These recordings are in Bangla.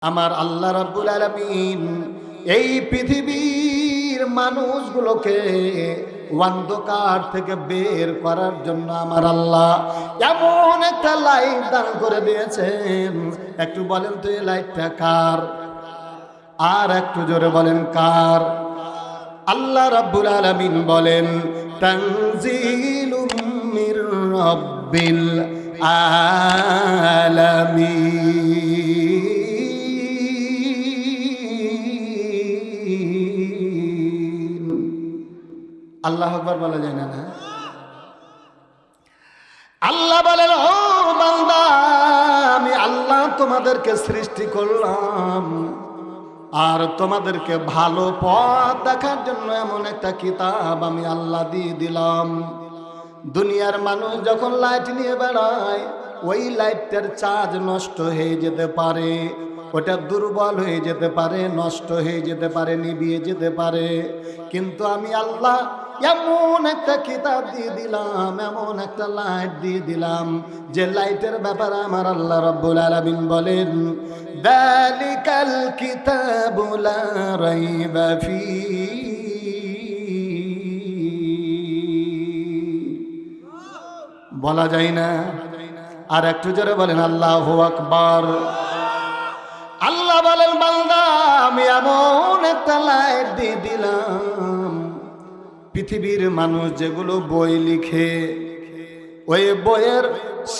আমার আল্লাহ রাব্বুল আলামিন এই পৃথিবীর মানুষগুলোকে অন্ধকার থেকে বের করার জন্য আমার আল্লাহ এমন একটা লাইট দান করে দিয়েছেন। একটু বলেন তো এই লাইটটা কার? আর একটু জোরে বলেন কার? আল্লাহ রাব্বুল আলামিন বলেন তানজিলুম মির রাব্বিল আলামিন। আল্লাহু আকবার বলা যায় না? আল্লাহ বলেন, ও বান্দা, আমি আল্লাহ তোমাদেরকে সৃষ্টি করলাম আর তোমাদেরকে ভালো পথ দেখার জন্য এমন একটা কিতাব আমি আল্লাহ দিয়ে দিলাম। দুনিয়ার মানুষ যখন লাইট নিয়ে বেড়ায়, ওই লাইটটার চার্জ নষ্ট হয়ে যেতে পারে, ওটা দুর্বল হয়ে যেতে পারে, নষ্ট হয়ে যেতে পারে, নিভিয়ে যেতে পারে। কিন্তু আমি আল্লাহ এমন একটা কিতাব দিয়ে দিলাম, এমন একটা লাইট দিয়ে দিলাম, যে লাইটের ব্যাপারে আমার আল্লাহ রাব্বুল আলামিন বলেন যালিকাল কিতাবু লা রাইবা ফীহি। বলা যায় না? আর একটু জোরে বলেন আল্লাহু আকবার। আল্লাহ বলেন, বান্দা, আমি এমন একটা লাইট দিয়ে দিলাম, পৃথিবীর মানুষ যেগুলো বই লিখে, ওই বইয়ের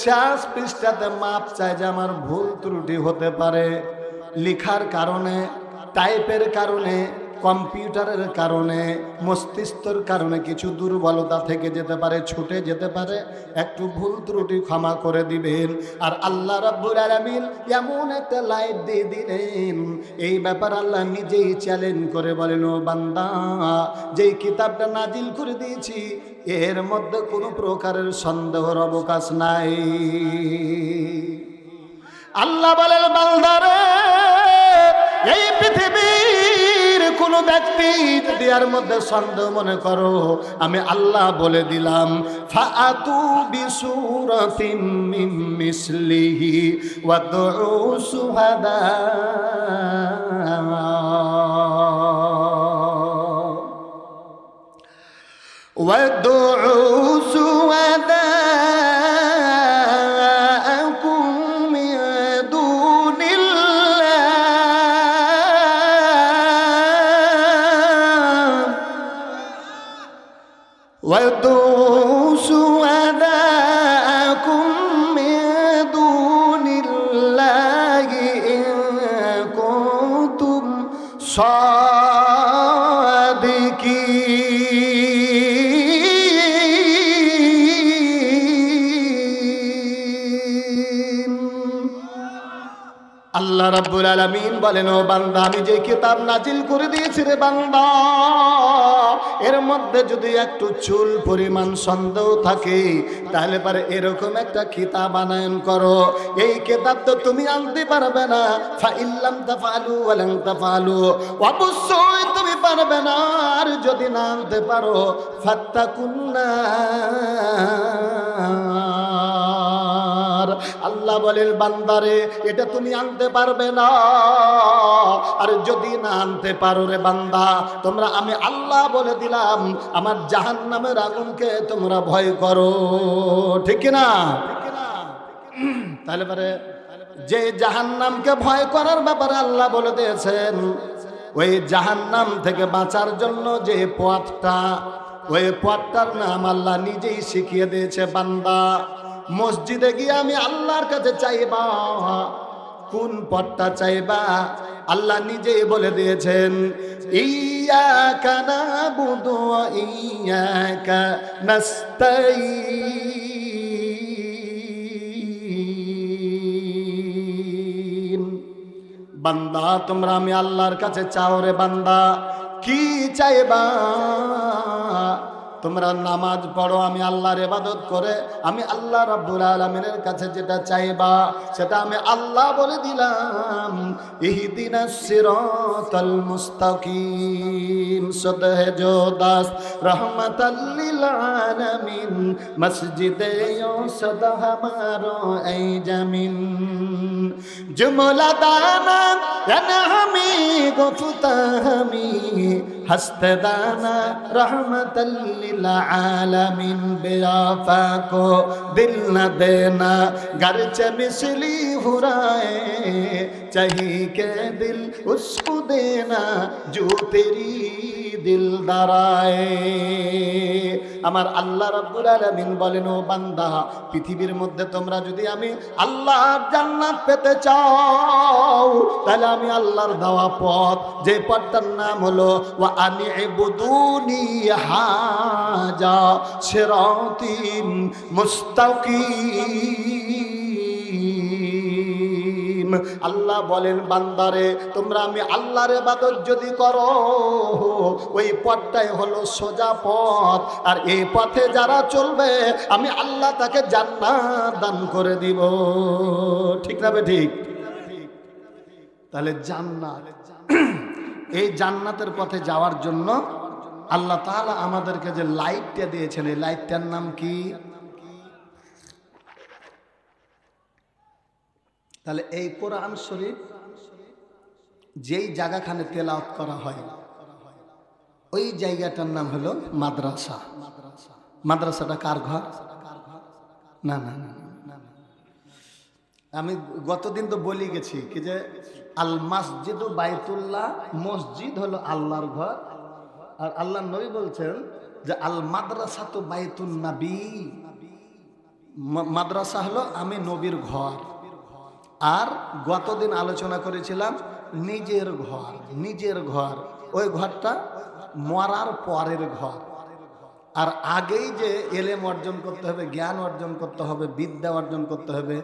শেষ পৃষ্ঠাতে মাপ চায় যে আমার ভুল ত্রুটি হতে পারে, লিখার কারণে, টাইপের কারণে, কম্পিউটারের কারণে, মস্তিষ্কের কারণে কিছু দুর্বলতা থেকে যেতে পারে, ছুটে যেতে পারে, একটু ভুল ত্রুটি ক্ষমা করে দিবেন। আর আল্লাহ রাব্বুল আলামিন এমন একটা লাইট দিয়ে দিলেন, এই ব্যাপার আল্লাহ নিজেই চ্যালেঞ্জ করে বলেন, ও বান্দা, যেই কিতাবটা নাজিল করে দিয়েছি এর মধ্যে কোনো প্রকারের সন্দেহের অবকাশ নাই। আল্লাহ বলেন, বান্দারে, এই পৃথিবীর কোন ব্যক্তি যদি এর মধ্যে সন্দেহ মনে করো, আমি আল্লাহ বলে দিলাম ফাআতু বিসূরাতিন মিন মিসলিহি ওয়াদউ শুহাদা। وادعوا شهداءكم من دون الله وادعوا شهداءكم من دون الله إن كنتم আল্লাহ রাব্বুল আলামিন বলেন, ও বান্দা, আমি যে কিতাব নাজিল করে দিয়েছি রে বান্দা, এর মধ্যে যদি একটু চুল পরিমাণ সন্দেহ থাকে, তাহলে পারে এরকম একটা কিতাব আনয়ন করো। এই কিতাব তো তুমি আনতে পারবে না, ফাইল্লাম তাফআলু ওয়া লান তাফআলু, অবশ্যই তুমি পারবে না। আর যদি না আনতে পারো, ফাত্তাকুন্না, আল্লাহ বলেন, বান্দারে, এটা তুমি আনতে পারবে না। আর যদি না আনতে পারো রে বান্দা, তোমরা, আমি আল্লাহ বলে দিলাম, আমার জাহান্নামের আগুনকে তোমরা ভয় করো। ঠিক না? তাহলে পারে যে জাহান্নামকে ভয় করার ব্যাপারে আল্লাহ বলে দিয়েছেন, ওই জাহান্নাম থেকে বাঁচার জন্য যে পথটা, ওই পথটার নাম আল্লাহ নিজেই শিখিয়ে দিয়েছে। বান্দা, মসজিদে গিয়ে আমি আল্লাহর কাছে চাইবা, কোন পথটা চাইবা? আল্লাহ নিজেই বলে দিয়েছেন, ইয়্যাকা না'বুদু ওয়া ইয়্যাকা নাস্তাঈন। বান্দা, তোমরা আমি আল্লাহর কাছে চাও রে বান্দা, কি চাইবা? তোমরা নামাজ পড়ো, আমি আল্লাহর ইবাদত করে আমি আল্লাহ রাব্বুল আলামিনের কাছে যেটা চাইবা সেটা আমি আল্লাহ বলে দিলাম। ইহদিনাস সিরাতাল মুস্তাকিম সদহে জোদাস রহমাতাল লিল আলামিন মসজিদে ইউসদ হামারো এই জমিন জুমলা দানা রনহমি গুফতাহমি হস্তে দানা রহমতাল লিল আলামিন বেআফা কো দিল না দেনা গরচে মিসলি হুরায়ে চাহি কে দিল উসকো দেনা জো তেরি দিল দারায়ে। আমার আল্লাহ রাব্বুল আলামিন বলেন, ও বান্দা, পৃথিবীর মধ্যে তোমরা যদি আমি আল্লাহর জান্নাত পেতে চাও তাহলে আমি আল্লাহর দেওয়া পথ, যে পথটার নাম হলো ওয়া আনিবুদুনি হাজা সিরাতিন মুস্তাকিম। আল্লাহ বলেন, বান্দারে তোমরা আমি আল্লাহর ইবাদত যদি করো ওই পথটাই হলো সোজা পথ, আর এই পথে যারা চলবে আমি আল্লাহ তাকে জান্নাত দান করে দিব। ঠিক না বে ঠিক? তাহলে জান্নাত, এই জান্নাতের পথে যাওয়ার জন্য আল্লাহ তাআলা আমাদেরকে যে লাইটটা দিয়েছেন, এই লাইটটার নাম কি? তাহলে এই কোরআন শরীফ যেই জায়গাখানে তেলাওয়াত করা হয় ওই জায়গাটার নাম হলো মাদ্রাসা। মাদ্রাসাটা কার ঘর? না না না না, আমি গতদিন তো বলি গেছি কি যে আল মসজিদু বাইতুল্লাহ, মসজিদ হলো আল্লাহর ঘর, আর আল্লাহর নবী বলছেন যে আল মাদ্রাসা তো বাইতুন নবী, মাদ্রাসা হলো আমি নবীর ঘর। আর গতদিন আলোচনা করেছিলাম নিজের ঘর, নিজের ঘর ওই ঘরটা মরার পরের ঘর। আর আগেই যে এলেম অর্জন করতে হবে, জ্ঞান অর্জন করতে হবে, বিদ্যা অর্জন করতে হবে,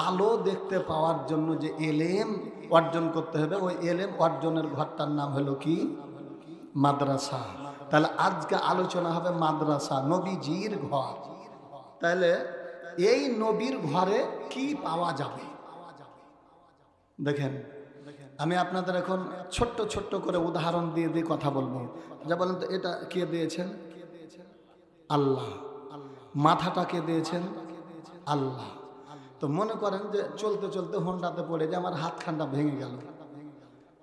আলো দেখতে পাওয়ার জন্য যে এলেম অর্জন করতে হবে, ওই এলেম অর্জনের ঘরটার নাম হলো কি? মাদ্রাসা। তাহলে আজকে আলোচনা হবে মাদ্রাসা, নবীজির ঘর। তাহলে এই নবীর ঘরে কি পাওয়া যাবে দেখেন। আমি আপনাদের এখন ছোট্ট ছোট্ট করে উদাহরণ দিয়ে দিয়ে কথা বলবো। যা বলেন তো, এটা কে দিয়েছেন? আল্লাহ। মাথাটা কে দিয়েছেন? আল্লাহ। তো মনে করেন যে চলতে চলতে হোন্ডাতে পড়ে যে আমার হাতখানটা ভেঙে গেল,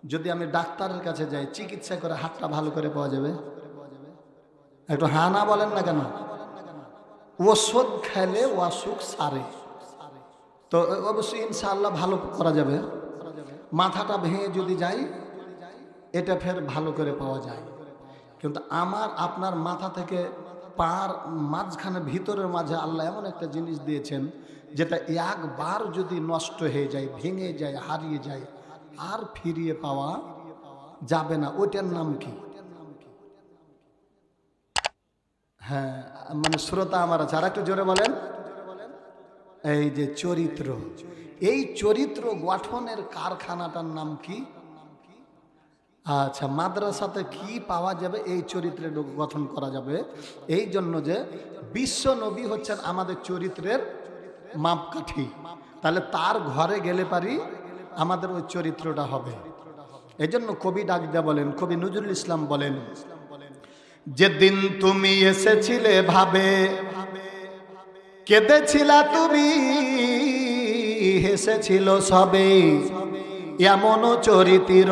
যদি আমি ডাক্তারের কাছে যাই চিকিৎসা করে হাতটা ভালো করে পাওয়া যাবে? একটু হ্যাঁ না বলেন না কেন? ওষুধ খেলে অসুখ সারে, তো অবশ্যই ইনশাআল্লাহ ভালো করা যাবে। মাথাটা ভেঙে যদি যাই এটা ফের ভালো করে পাওয়া যায়, কিন্তু আমার আপনার মাথা থেকে পার মাঝখানে ভিতরের মাঝে আল্লাহ এমন একটা জিনিস দিয়েছেন যেটা একবার যদি নষ্ট হয়ে যায়, ভেঙে যায়, হারিয়ে যায়, আর ফিরিয়ে পাওয়া যাবে না। ওইটার নাম কি? হ্যাঁ, মানে শ্রোতা আমার আছে, আর একটু জোরে বলেন। এই যে চরিত্র, এই চরিত্র গঠনের কারখানাটার নাম কি? আচ্ছা, মাদ্রাসাতে কি পাওয়া যাবে? এই চরিত্রের গঠন করা যাবে। এই জন্য যে বিশ্ব নবী হচ্ছেন আমাদের চরিত্রের মাপকাঠি, তাহলে তার ঘরে গেলে পারি আমাদের ওই চরিত্রটা হবে। এই জন্য কবি ডাক দেয়া বলেন, কবি নজরুল ইসলাম বলেন, যেদিন তুমি এসেছিলে ভাবে কেঁদেছিলা তুমি, হেসেছিল সবে, এমন চরিত্র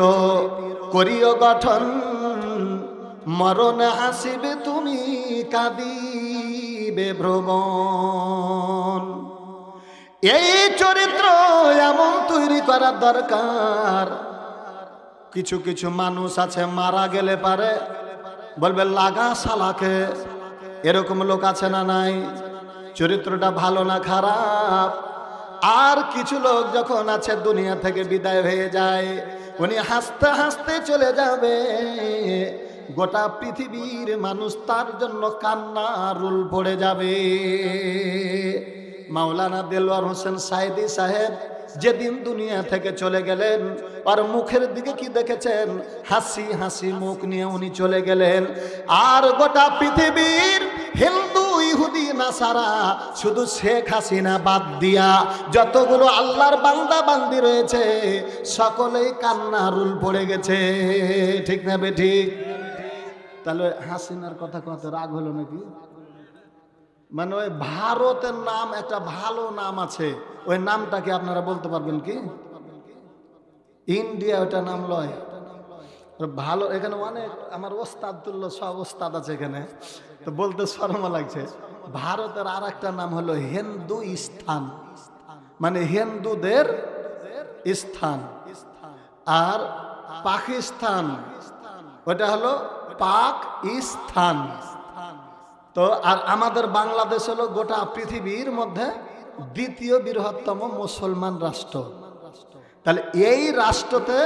করিও গঠন, মরণ আসিবে তুমি কাঁদিবে ভ্রমণ। এই চরিত্র এমন তৈরি করার দরকার। কিছু কিছু মানুষ আছে মারা গেলে পারে বলবে লাগা শালাকে, এরকম লোক আছে না নাই? চরিত্রটা ভালো না খারাপ? আর কিছু লোক যখন আছে দুনিয়া থেকে বিদায় হয়ে যায়, উনি হাসতে হাসতে চলে যাবে, গোটা পৃথিবীর মানুষ তার জন্য কান্না রুল পড়ে যাবে। মাওলানা দেলওয়ার হোসেন সাইদি সাহেব যেদিন দুনিয়া থেকে চলে গেলেন আর মুখের দিকে কি দেখেছেন? হাসি হাসি মুখ নিয়ে উনি চলে গেলেন। আর গোটা পৃথিবীর হিন্দু, ইহুদি, নাসারা শুধু শেখ হাসিনা বাদ দিয়া যতগুলো আল্লাহর বান্দা বান্দি রয়েছে সকলেই কান্না রুল পড়ে গেছে। ঠিক না বেঠিক? তাহলে হাসিনার কথা কত রাগ হলো নাকি? মানে ওই ভারতের নাম একটা ভালো নাম আছে, ওই নামটাকে আপনারা বলতে পারবেন কি? ইন্ডিয়া ওটা নাম লয় ভালো। এখানে অনেক আমার ওস্তাদ তুল্য সব ওস্তাদ আছে এখানে, তো বলতে শরম লাগছে। ভারতের আর একটা নাম হলো হিন্দুস্থান, মানে হিন্দুদের স্থান। আর পাকিস্তান ওটা হলো পাকিস্তান। তো আর আমাদের বাংলাদেশ হলো গোটা পৃথিবীর মধ্যে দ্বিতীয় বৃহত্তম মুসলমান রাষ্ট্র। তাহলে এই রাষ্ট্রতে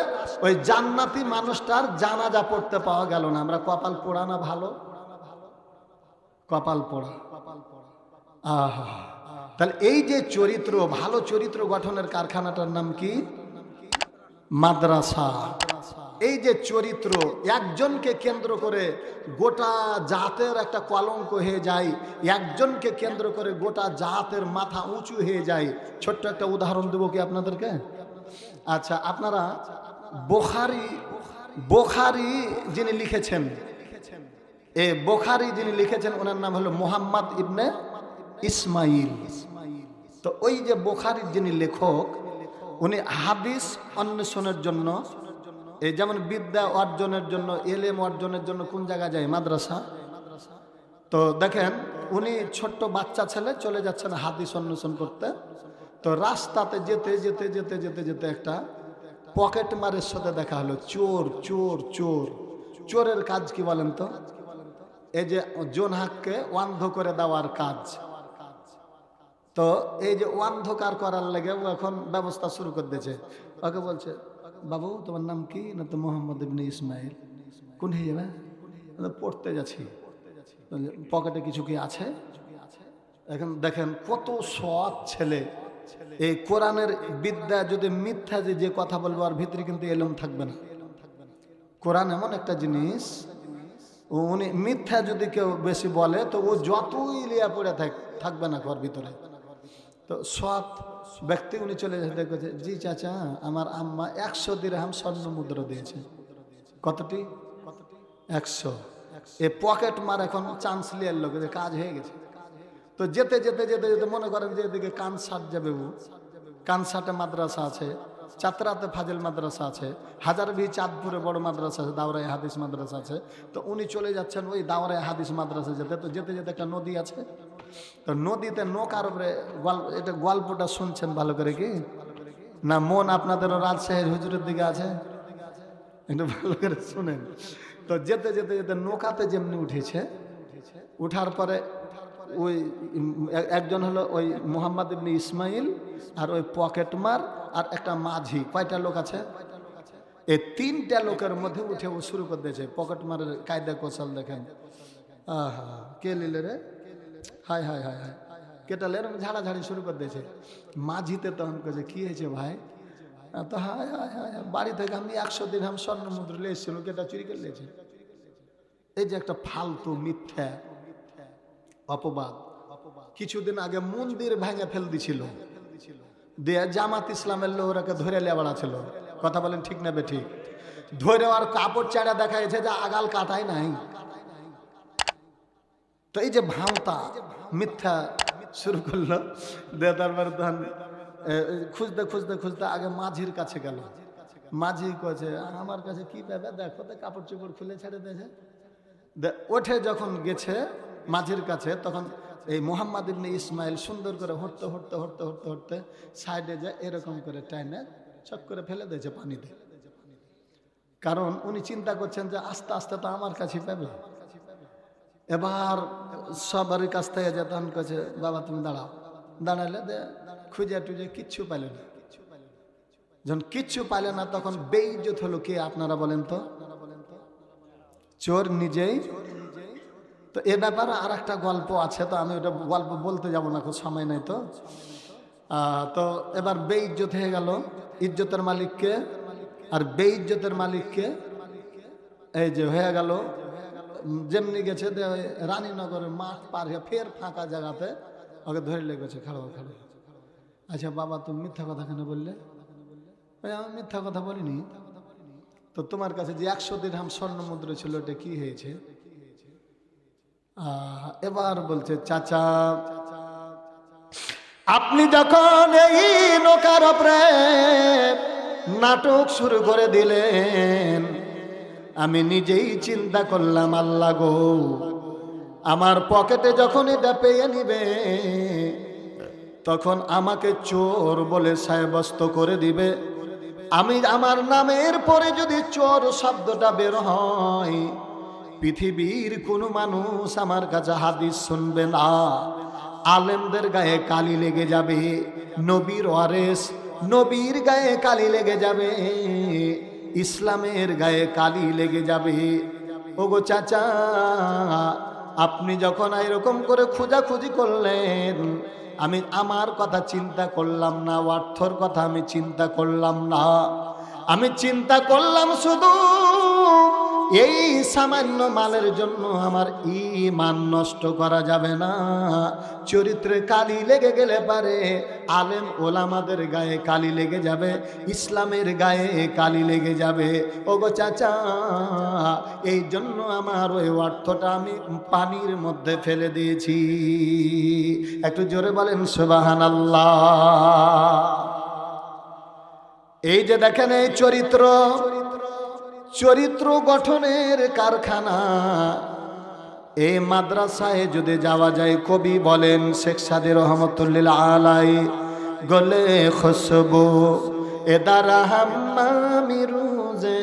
ওই জান্নাতি মানুষটার জানাজা পড়তে পাওয়া গেল না। আমরা কপাল পোড়া না? ভালো কপাল পোড়া। আহা, তাহলে এই যে চরিত্র, ভালো চরিত্র গঠনের কারখানাটার নাম কি? মাদ্রাসা। এই যে চরিত্র একজনকে কেন্দ্র করে গোটা জাতের একটা কলঙ্ক হয়ে যায়, একজনকে কেন্দ্র করে গোটা জাতের মাথা উঁচু হয়ে যায়। ছোট্ট একটা উদাহরণ দেবো কি আপনাদেরকে? আচ্ছা, আপনারা বুখারী যিনি লিখেছেন, এই বুখারী যিনি লিখেছেন ওনার নাম হলো মুহাম্মদ ইবনে ইসমাইল। তো ওই যে বুখারীর যিনি লেখক, উনি হাদিস অন্বেষণের জন্য, এই যেমন বিদ্যা অর্জনের জন্য, এলেম অর্জনের জন্য কোন জায়গায় যায়? মাদ্রাসা। তো দেখেন উনি ছোট্ট বাচ্চা ছেলে চলে যাচ্ছেন হাদিস অন্বেষণ করতে। তো রাস্তাতে যেতে যেতে যেতে যেতে যেতে একটা পকেট মারের সাথে দেখা হলো। চোর চোর চোর। চোরের কাজ কি বলেন তো? এই যে জোনহাককে অন্ধ করে দেওয়ার কাজ। তো এই যে অন্ধকার করার লেগে ও এখন ব্যবস্থা শুরু করে দিয়েছে। ওকে বলছে, বাবু তোমার নাম কি? না তো মোহাম্মদ ইবনে ইসমাইল। কোন হয়ে যাবে? পড়তে যাচ্ছি। পকেটে কিছু কি আছে? এখন দেখেন কত সৎ ছেলে। এই কোরআনের বিদ্যা যদি মিথ্যা যে কথা বলবো আর ভিতরে কিন্তু এলম থাকবে না। কোরআন এমন একটা জিনিস, উনি মিথ্যা যদি কেউ বেশি বলে তো ও যতই লিয়া পড়ে থাকবে না ঘর ভিতরে। তো সৎ ব্যক্তি উনি চলে যেতে দেখেছে, জি চাচা আমার আম্মা 100 দিরহাম স্বর্ণ মুদ্রা দিয়েছে। কতটি? 100। এ পকেট মার এখন চান্স লিয়ার লোক, কাজ হয়ে গেছে। তো যেতে যেতে যেতে যেতে মনে করেন যে এদিকে কানসাট যাবে, কানসাটে মাদ্রাসা আছে, চাতরাতে ফাজিল মাদ্রাসা আছে, হাজারবি চাঁদপুরে বড় মাদ্রাসা আছে, দাওরাই হাদিস মাদ্রাসা আছে। তো উনি চলে যাচ্ছেন ওই দাওরাই হাদিস মাদ্রাসা যেতে। তো যেতে যেতে একটা নদী আছে, তো নদীতে নৌকার উপরে এটা গল্পটা শুনছেন ভালো করে কি না? মন আপনাদেরও রাজশাহীর হুজুরের দিকে আছে, একটু ভালো করে শুনেন। তো যেতে যেতে যেতে নৌকাতে যেমনি উঠেছে, উঠার পরে ওই একজন হলো ওই মুহাম্মদ ইবনে ইসমাইল, আর ওই পকেটমার, আর একটা মাঝি। কয়টা লোক আছে? এই 3টা লোকের মধ্যে উঠে ও শুরু করে দিয়েছে পকেটমারের কায়দা কৌশল। দেখেন, আহা কে লিলে রে, হায় হায় হায় হায়, কেটালে এরকম ঝাড়াঝাড়ি শুরু করে দিয়েছে। মাঝিতে তখন কেছে কি হয়েছে ভাই? তো হায় হায় হায়, বাড়ি থেকে আমি 100 দিরহাম স্বর্ণ মুদ্রা নিয়ে এসেছিল, কেটা চুরি করে নিয়েছে। এই যে একটা ফালতু মিথ্যা অপবাদ। কিছুদিন আগে মন্দির ভেঙে ফেল দিছিল, দিয়ে জামাত ইসলামের লোকরাকে ধরে লেবাড়া ছিল। কথা বলেন ঠিক না বেঠিক? ধরে আর কাপড় চাড়া দেখাইছে যে আগাল কাটাই নাই। তো এই যে ভাঁওতা মিথ্যা শুরু করলো, দিয়ে তারপরে তখন খুঁজতে খুঁজতে খুঁজতে আগে মাঝির কাছে গেল। মাঝি কয়েছে আমার কাছে কি পাবে দেখো, তো কাপড় চোপড় খুলে ছেড়ে দিয়েছে। ওঠে যখন গেছে মাঝির কাছে, তখন এই মুহাম্মদ ইবনে ইসমাইল সুন্দর করে হটতে হটতে হটতে হটতে হটতে সাইডে যায়, এরকম করে টাইনে চক করে ফেলে দিয়েছে পানিতে। কারণ উনি চিন্তা করছেন যে আস্তে আস্তে তো আমার কাছে পাবে। এবার সবারই কাছ থেকে যে তখন কাছে, বাবা তুমি দাঁড়াও। দাঁড়ালে খুঁজে টুজে কিচ্ছু পাইলে না। যখন কিচ্ছু পাইলে না তখন বেইজ্জত হলো কে আপনারা বলেন তো? চোর নিজেই। তো এ ব্যাপারে আর একটা গল্প আছে, তো আমি ওটা গল্প বলতে যাব না, সময় নাই। তো তো এবার বেইজ্জত হয়ে গেল। ইজ্জতের মালিককে আর বেইজ্জতের মালিককে এই যে হয়ে গেল। যেমনি গেছে রানীনগরের মাঠ পার হয়ে ফের ফাঁকা জায়গাতে ওকে ধরে লেগেছে, খাড়ো খাড়ো। আচ্ছা বাবা, তুমি মিথ্যা কথা কেন বললে? আমি মিথ্যা কথা বলিনি। তো তোমার কাছে যে 100 দিরহাম স্বর্ণ মুদ্রা ছিল ওটা কি হয়েছে? এবার বলছে, চাচা আপনি যখন এই নৌকার উপরে নাটক শুরু করে দিলেন, আমি নিজেই চিন্তা করলাম, আল্লাহ গো, আমার পকেটে যখন এটা পেয়ে নিবে তখন আমাকে চোর বলে সাব্যস্ত করে দিবে। আমি আমার নামের পরে যদি চোর শব্দটা বের হয়, পৃথিবীর কোনো মানুষ আমার কাছে হাদিস শুনবে না। আলেমদের গায়ে কালি লেগে যাবে, নবীর ওয়ারেস নবীর গায়ে কালি লেগে যাবে, ইসলামের গায়ে কালি লেগে যাবে। ওগো চাচা, আপনি যখন এরকম করে খোঁজাখুঁজি করলেন, আমি আমার কথা চিন্তা করলাম না, অর্থর কথা আমি চিন্তা করলাম না। আমি চিন্তা করলাম শুধু এই সামান্য মালের জন্য আমার ঈমান নষ্ট করা যাবে না। চরিত্রে কালি লেগে গেলে পারে আলেম ওলামাদের গায়ে কালি লেগে যাবে, ইসলামের গায়ে কালি লেগে যাবে। ওগো চাচা, এই জন্য আমার ওই অর্থটা আমি পানির মধ্যে ফেলে দিয়েছি। একটু জোরে বলেন সুবহানাল্লাহ। এই যে দেখেন, এই চরিত্র গঠনের কারখানা। এই মাদ্রাসায় যদি যাওয়া যায়, কবি বলেন শেখ সাদী রহমতুল্লাহ আলাই, গলে খুশবু এদারা হাম্মামি রুজে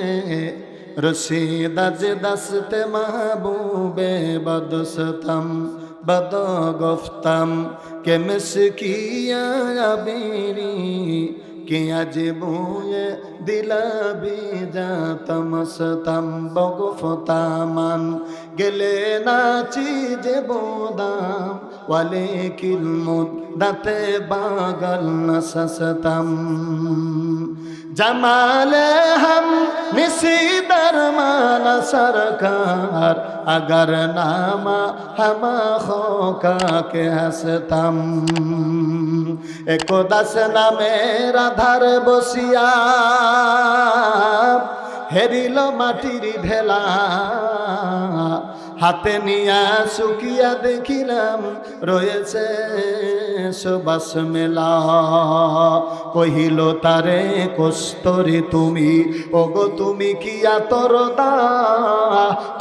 রশিদাজ দস্তে মাহবুবে বদস্তম বদ গফতম কে মিসকিয়া আবিরি कि अजबूए दिला भी जातम स्तम बगुफ्तामन गले नाची जे बोदाम वाले किल मुद्दते बागल नसस्तम जमाले हम निसी दरमान सरकार अगर नामा हम खोका के हस्तम एको दस नामे রাধার বসিয়া হেরিল মাটির ঢেলা, হাতে নিয়া শুকিয়া দেখিলাম রয়েছে সুবাস মেলা। কহিল তারে কস্তরে তুমি, ওগো তুমি কি আতরদা,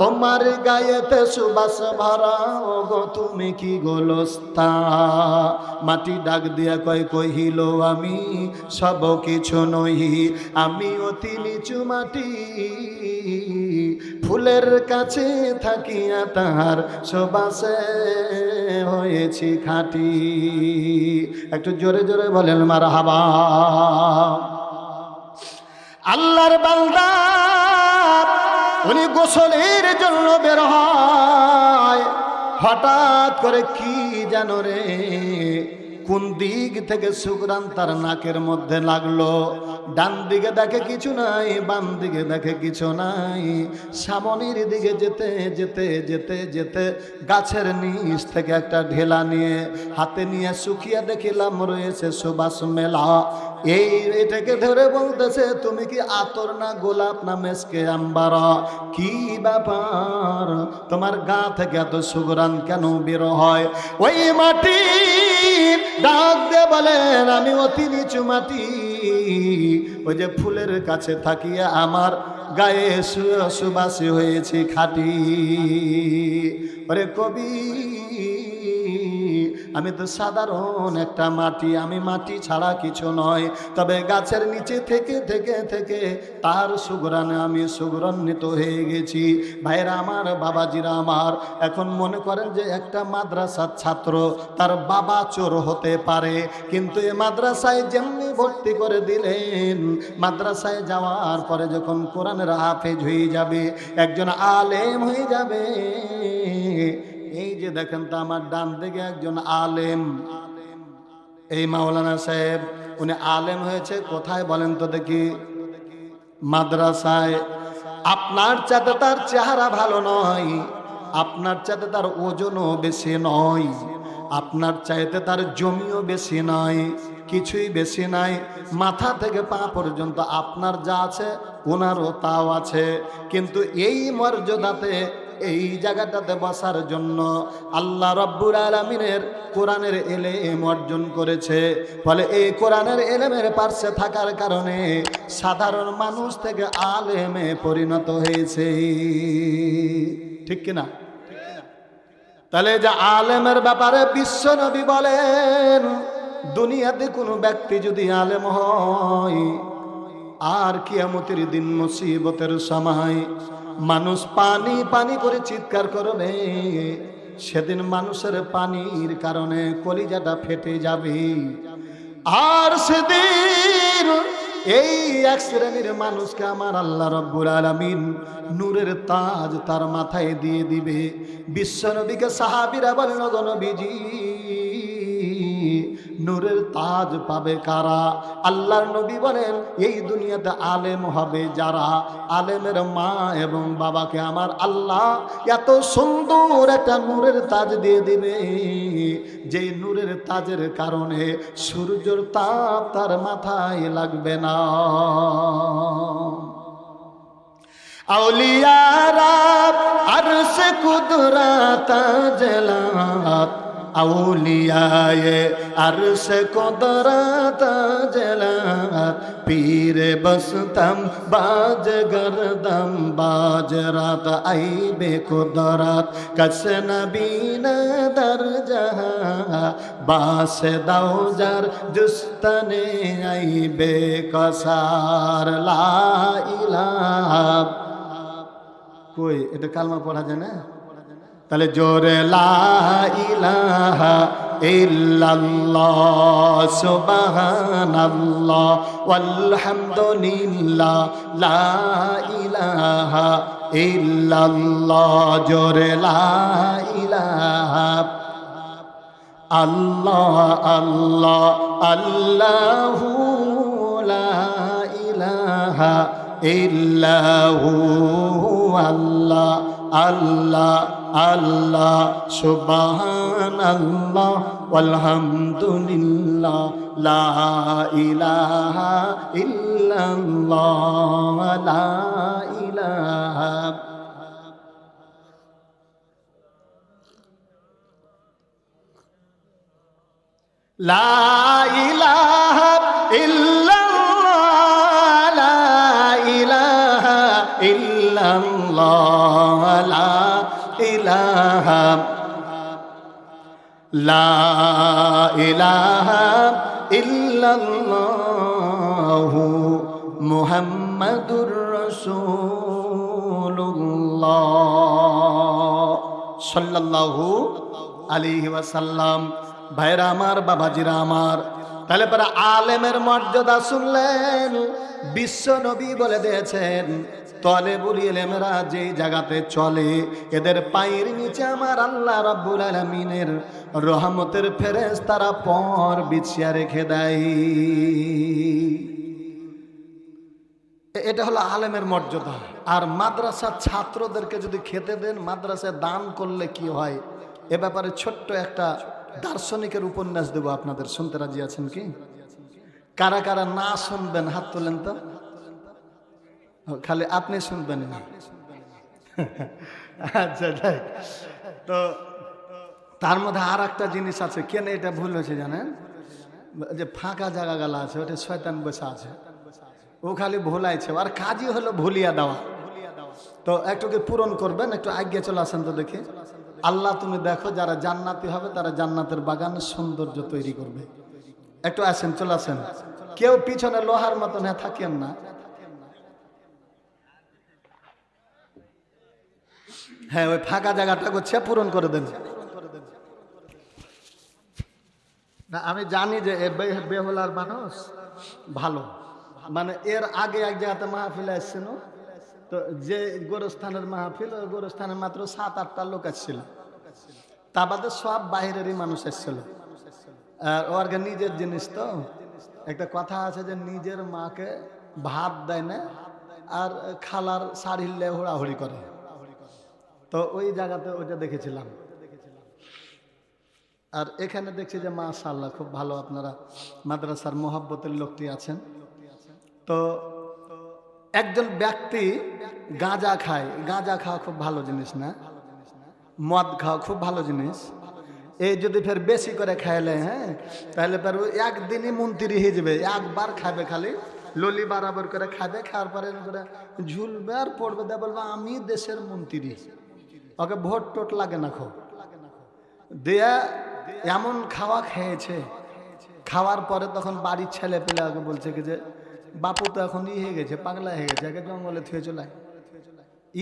তোমার গায়েতে সুবাস ভরা, ওগো তুমি কি গোলস্তা। মাটি ডাক দিয়া কহিল আমি সব কিছু নই, আমি অতি নিচু মাটি, ফুলের কাছে থাকিয়া তাহার সুবাসে হয়েছি খাঁটি। একটু জোরে জোরে বলেন মারহাবা। আল্লাহর বান্দা উনি গোসলের জন্য বের হয়, হঠাৎ করে কি জানো রে, কোন দিক থেকে সুগ্রান তার নাকের মধ্যে লাগলো। ডান দিকে দেখে কিছু নাই, বাম দিকে দেখে কিছু নাই। সামনের দিকে যেতে যেতে যেতে যেতে গাছের নিচ থেকে একটা ঢেলা নিয়ে হাতে নিয়ে শুকিয়ে দেখিলাম রয়েছে সুবাস মেলা। এটাকে ধরে বলতেছে, তুমি কি আতর না গোলাপ না মেসকে আম্বার, কি ব্যাপার, তোমার গা থেকে এত সুগ্রান কেন বের হয়? ওই মাটি ডাক দিয়ে বলেন, আমি অতি নিচু মাটি, ওই যে ফুলের কাছে থাকিয়ে আমার গায়ে সুবাসী হয়েছি খাঁটি। ওরে কবি, আমি তো সাধারণ একটা মাটি, আমি মাটি ছাড়া কিছু নয়, তবে গাছের নিচে থেকে থেকে থেকে তার সুগ্রানে আমি সুগ্রান্বিত হয়ে গেছি। ভাইরা আমার, বাবাজিরা আমার, এখন মনে করেন যে একটা মাদ্রাসার ছাত্র, তার বাবা চোর হতে পারে, কিন্তু এ মাদ্রাসায় যেমনি ভর্তি করে দিলেন, মাদ্রাসায় যাওয়ার পরে যখন কোরআনের হাফেজ হয়ে যাবে, একজন আলেম হয়ে যাবে। এই যে দেখেন তো আমার ডান দিকে একজন আলেম, এই মাওলানা সাহেব উনি আলেম হয়েছে কোথায় বলেন তো দেখি? মাদ্রাসায়। আপনার চাইতে তার চেহারা ভালো নয়, আপনার চাইতে তার ওজনও বেশি নয়, আপনার চাইতে তার জমিও বেশি নয়, কিছুই বেশি নাই। মাথা থেকে পা পর্যন্ত আপনার যা আছে ওনারও তাও আছে। কিন্তু এই মর্যাদাতে, এই জায়গাটাতে বসার জন্য আল্লাহ রাব্বুল আলামিনের কোরআনের এলেম অর্জন করেছে। ফলে এই কোরআনের এলেমের পাশে থাকার কারণে সাধারণ মানুষ থেকে আলেমে পরিণত হয়েছে। ঠিক কিনা? তাহলে যে আলেমের ব্যাপারে বিশ্ব নবী বলেন, দুনিয়াতে কোনো ব্যক্তি যদি আলেম হয় আর কিয়ামতের দিন মুসিবতের সময় মানুষ পানি পানি করে চিৎকার করবে, সেদিন মানুষের পানির কারণে কলিজাটা ফেটে যাবে। আর সেদিন এই এক শ্রেণীর মানুষকে আমার আল্লাহ রাব্বুল আলামিন নূরের তাজ তার মাথায় দিয়ে দিবে। বিশ্বনবীকে সাহাবীরা বলেন, ওগো নবীজি, নূরের তাজ পাবে কারা? আল্লাহর নবী বলেন, এই দুনিয়াতে আলেম হবে যারা, আলেমের মা এবং বাবাকে আমার আল্লাহ এত সুন্দর একটা নূরের তাজ দিয়ে দিবে, যে নূরের তাজের কারণে সূর্যের তাপ তার মাথায় লাগবে না। আউলিয়ারা আরশে কুদরত জলাত, আউলিয়ায়ে আরশে কুদরত জলাত, পীরে বসতম বাজ গরদম বাজ রাত, আইবে কুদরত কস নবীন দর জাহা, বাস দাউজার জুস্তনে আইবে কসার। লা ইলাহা, কই এটা কালমা পড়া যায় না? তাহলে জোরে লা ইলাহা ইল্লাল্লাহ সুবহানাল্লাহ ওয়ালহামদুলিল্লাহ লা ইলাহা ইল্লাল্লাহ, জোরে লা ইলাহা। আল্লাহ আল্লাহ আল্লাহু লা ইলাহা ইল্লাহু, আল্লাহ আল্লাহ আল্লাহ সুবহানাল্লাহ ওয়ালহামদুলিল্লাহ লা ইলাহা ইল্লাল্লাহ লা ইলাহা। লা ইলাহা ইল্লাল্লাহ, লা ইলাহা ইল্লাল্লাহ, লা ইলাহা, লা ইলাহা ইল্লাল্লাহ মুহাম্মাদুর রাসূলুল্লাহ সাল্লাল্লাহু আলাইহি ওয়াসাল্লাম। ভাইরা আমার, বাবাজিরা আমার, তাহলে পরে আলেমের মর্যাদা শুনলেন। বিশ্ব নবী বলে দিয়েছেন, তলেবুল ইলমেরা যে জায়গাতে চলে এদের পায়ের নিচে আমার আল্লাহ রাব্বুল আলামিনের রহমতের ফেরেশতারা পর বিছিয়ে রেখে দেয়। এটা হলো আলেমের মর্যাদা। আর মাদ্রাসার ছাত্রদেরকে যদি খেতে দেন, মাদ্রাসায় দান করলে কি হয়, এ ব্যাপারে ছোট্ট একটা দার্শনিকের উপন্যাস দেব আপনাদের। শুনতে রাজি আছেন কি? কারা কারা না শুনবেন হাত তোলেন তো। খালি আপনি শুনবেন না? আচ্ছা, তো তার মধ্যে আর একটা জিনিস আছে। কেন এটা ভুল হয়েছে জানেন? যে ফাঁকা জায়গা গালা আছে, ওটা শয়তান বসে আছে, ও খালি ভুলাইছে। আর কাজই হলো ভুলিয়া দেওয়া। তো একটুকে পূরণ করবেন, একটু আগে চলে আসেন তো দেখি। আল্লাহ তুমি দেখো, যারা জান্নাতি হবে তারা জান্নাতের বাগানের সৌন্দর্য তৈরি করবে। একটু আসেন, চলে আসেন। কেউ পিছনে লোহার মতন থাকেন না। হ্যাঁ, ওই ফাঁকা জায়গাটা করছে, পূরণ করে দেন। না, আমি জানি যে বেহুলার মানুষ ভালো, মানে এর আগে এক জায়গাতে মাহফিল আসছিল, তো যে গোরস্থানের মাহফিল, ওই গোরস্থানে মাত্র 7-8টা লোক আসছিল, তা বাদে সব বাইরেরই মানুষ এসেছিল। আর ওর নিজের জিনিস তো, একটা কথা আছে যে নিজের মাকে ভাত দেয় না আর খালার শাড়িলে হুড়াহুড়ি করে। তো ওই জায়গাতে ওইটা দেখেছিলাম। আর এখানে দেখছি যে মাশাআল্লাহ খুব ভালো আপনারা মাদ্রাসার মোহাব্বতের লোকটি আছেন। তো একজন ব্যক্তি গাঁজা খায়, গাঁজা খাওয়া খুব ভালো জিনিস না, মদ খাওয়া খুব ভালো জিনিস। এই যদি ফের বেশি করে খাইলে, হ্যাঁ, তাহলে ফের একদিনই মন্ত্রী হয়ে যাবে। একবার খাবে, খালি ললি বরাবর করে খাবে, খাওয়ার পরে করে ঝুলবে আর পড়বে, দেয় বলবে আমি দেশের মন্ত্রী। ওকে ভোট টোট লাগে না খুব দেয়া, এমন খাওয়া খেয়েছে। খাওয়ার পরে তখন বাড়ির ছেলে পেলে আগে বলছে কি যে বাপু তো এখন ই হয়ে গেছে, পাগলা হয়ে গেছে, আগে জঙ্গলে থুয়ে চলে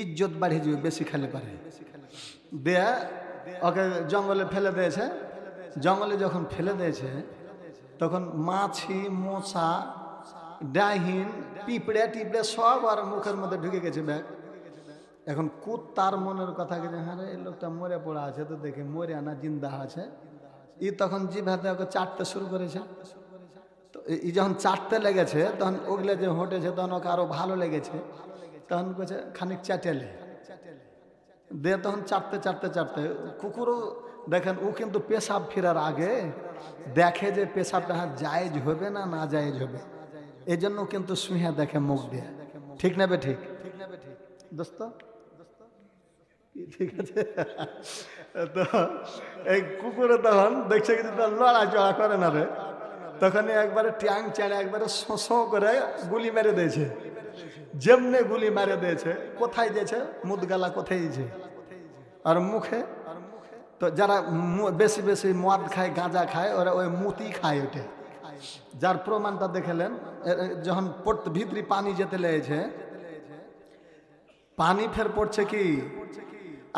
ইজ্জত বাড়িয়ে যাবে বেশি খেলে পারে। দেয়া ওকে জঙ্গলে ফেলে দিয়েছে। জঙ্গলে যখন ফেলে দিয়েছে তখন মাছি, মশা, ডাহিন, পিঁপড়ে টিপড়ে সব আর মুখের মধ্যে ঢুকে গেছে ব্যাগ। এখন কুত্তার মনের কথা কি যে হ্যাঁ এই লোকটা মরে পড়া আছে, তো দেখে মরে আনা জিন্দা আছে। ই তখন জিভাতে ওকে চাটতে শুরু করেছে। তো ই যখন চাটতে লেগেছে তখন ওগুলো যে হটেছে তখন ওকে আরো ভালো লেগেছে। তখন বলছে খানিক চাটেলে দিয়ে, তখন চাটতে চাটতে চাটতে কুকুরও দেখেন ও কিন্তু পেশাব ফেরার আগে দেখে যে পেশাবটা জায়েজ হবে না না জায়েজ হবে, এই জন্য কিন্তু শুয়ে দেখে মুখ দিয়ে। ঠিক না বে ঠিক? দোস্ত ঠিক আছে। তো এই কুকুরে তখন দেখছে কিন্তু লড়াচড়া করে না রে, তখনই একবারে ট্যাং চেড়ে একবারে শোঁ করে গুলি মেরে দিয়েছে। যেমনে গুলি মেরে দিয়েছে, কোথায় দিয়েছে? মুদগালা কোথায় দিয়েছে? আর মুখে। তো যারা বেশি বেশি মদ খায়, গাঁজা খায়, ওরা ওই মুতি খায় ওটা। যার প্রমাণটা দেখলেন, যখন পড়তে ভিতরে পানি যেতে লেগেছে, পানি ফের পড়ছে কি,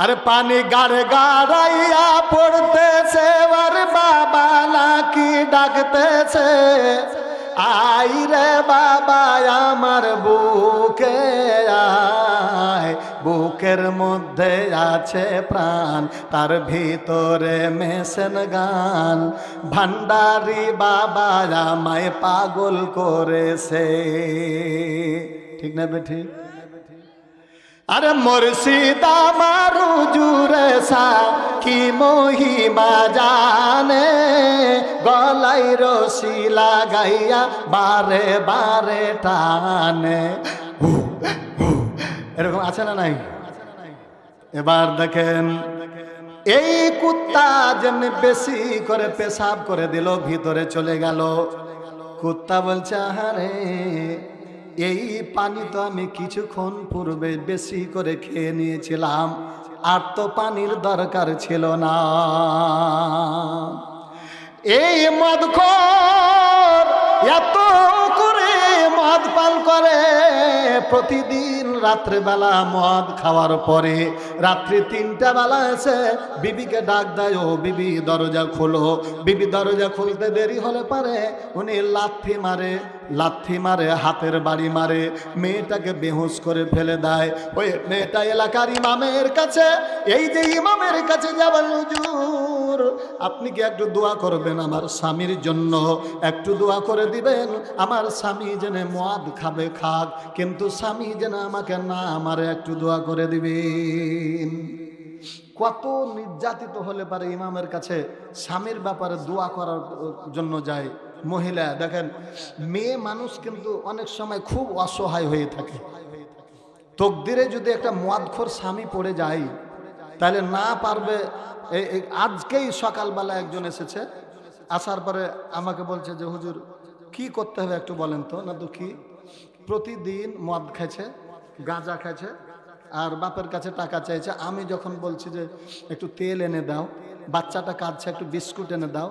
আরে পানি গাড়ে গাড়াইয়া পড়তেছে, আর বাবা নাকি ডাকতেছে, আই রে বাবা আমার বুকে আয়, বুকের মধ্যে আছে প্রাণ, তার ভিতরে মেশন গান, ভান্ডারি বাবা আমায় পাগল করেছে। ঠিক না বে ঠিক? আরে মুর্শিদ আমার হুজুরে সা কি মহিমা জানে, গলাই রশি লাগাইয়া বারে বারে টানে। এরকম আছে না নাই? এবার দেখেন এই কুত্তা যেমনি বেশি করে পেশাব করে দিল, ভিতরে চলে গেল। কুত্তা বলছে আহারে এই পানি তো আমি কিছুক্ষণ পূর্বে বেশি করে খেয়ে নিয়েছিলাম, আর তো পানির দরকার ছিল না। এই মদখোর এত করে মদ পান করে, প্রতিদিন রাত্রেবেলা মদ খাওয়ার পরে রাত্রি 3টা বেলা এসে বিবিকে ডাক দেয়, ও বিবি দরজা খোলো। বিবি দরজা খুলতে দেরি হলে পারে উনি লাথি মারে, লাথি মারে, হাতের বাড়ি মারে, মেয়েটাকে বেহুশ করে ফেলে দেয়। ওই মেয়েটা এলাকার ইমামের কাছে, এই যে ইমামের কাছে যাবেন, হুজুর আপনি কি একটু দোয়া করবেন আমার স্বামীর জন্য, একটু দোয়া করে দিবেন, আমার স্বামী যেন মদ খাবে খাক, কিন্তু স্বামী যেন আমাকে না আমারে, একটু দোয়া করে দিবেন। কত নির্যাতিত হলে পারে ইমামের কাছে স্বামীর ব্যাপারে দোয়া করার জন্য যায় মহিলা। দেখেন মেয়ে মানুষ কিন্তু অনেক সময় খুব অসহায় হয়ে থাকে। তকদিরে যদি একটা মদখোর স্বামী পড়ে যায় তাহলে না পারবে। আজকেই সকালবেলা একজন এসেছে, আসার পরে আমাকে বলছে যে হুজুর কি করতে হবে একটু বলেন তো। না তো কি, প্রতিদিন মদ খাইছে, গাঁজা খাইছে, আর বাপের কাছে টাকা চাইছে। আমি যখন বলছি যে একটু তেল এনে দাও, বাচ্চাটা কাঁদছে, একটু বিস্কুট এনে দাও,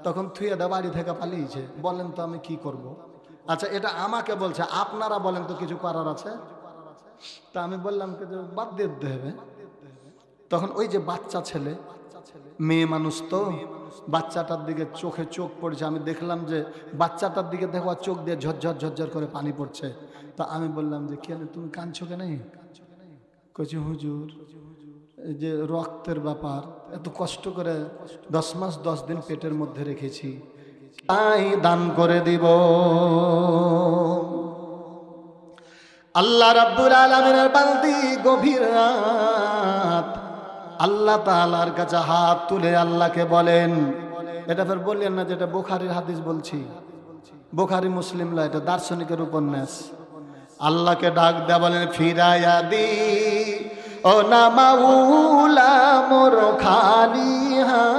তখন থুয়ে দাও, বাড়ি থেকে পালিয়েছে। বলেন তো আমি কি করব? আচ্ছা এটা আমাকে বলছে, আপনারা বলেন তো কিছু করার আছে? তা আমি বললাম যে বাদ দিয়ে দিতে হবে। তখন ওই যে বাচ্চা ছেলে, মেয়ে মানুষ তো, বাচ্চাটার দিকে চোখে চোখ পড়ছে। আমি দেখলাম যে বাচ্চাটার দিকে দেখো চোখ দিয়ে ঝরঝর ঝরঝর করে পানি পড়ছে। তা আমি বললাম যে কেন তুমি কাঁদছো কেন? কইছে হুজুর এই যে রক্তের ব্যাপার, এত কষ্ট করে 10 মাস 10 দিন পেটের মধ্যে রেখেছি, তাই দান করে দিব। আল্লাহ রাব্বুল আলামিনের বান্দি গভীর রাত আল্লাহ তাআলার কাছে হাত তুলে আল্লাহকে বলেন, এটা ফের বললেন না যেটা বুখারীর হাদিস বলছি, বুখারী মুসলিম লা, এটা দার্শনিকের উপন্যাস। আল্লাহকে ডাক দেয়া বলেন, ফিরাইয়া দি ও না মাওলা মোর খালি হাত,